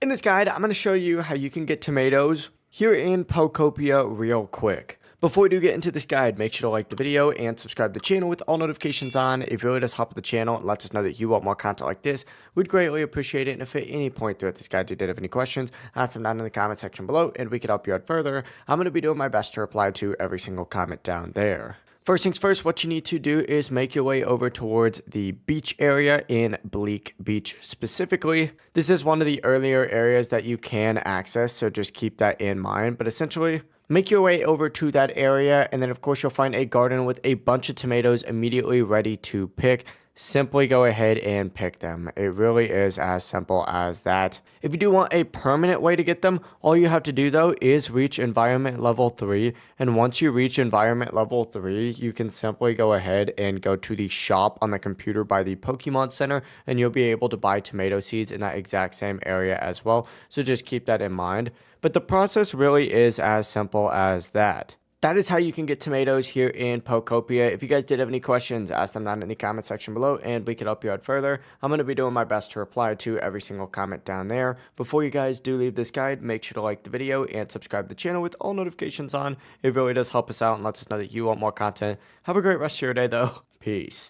In this guide, I'm going to show you how you can get tomatoes here in Pokopia real quick. Before we do get into this guide, make sure to like the video and subscribe to the channel with all notifications on. It really does help with the channel and lets us know that you want more content like this. We'd greatly appreciate it. And if at any point throughout this guide you did have any questions, ask them down in the comment section below and we could help you out further. I'm going to be doing my best to reply to every single comment down there. First things first, what you need to do is make your way over towards the beach area in Bleak Beach specifically. This is one of the earlier areas that you can access, so just keep that in mind. But essentially, make your way over to that area, and then of course you'll find a garden with a bunch of tomatoes immediately ready to pick. Simply go ahead and pick them. It really is as simple as that. If you do want a permanent way to get them, all you have to do though is reach environment level 3. And once you reach environment level 3, you can simply go ahead and go to the shop on the computer by the Pokemon Center, and you'll be able to buy tomato seeds in that exact same area as well. So just keep that in mind. But the process really is as simple as that. That is how you can get tomatoes here in Pokopia. If you guys did have any questions, ask them down in the comment section below and we could help you out further. I'm going to be doing my best to reply to every single comment down there. Before you guys do leave this guide, make sure to like the video and subscribe to the channel with all notifications on. It really does help us out and lets us know that you want more content. Have a great rest of your day though. Peace.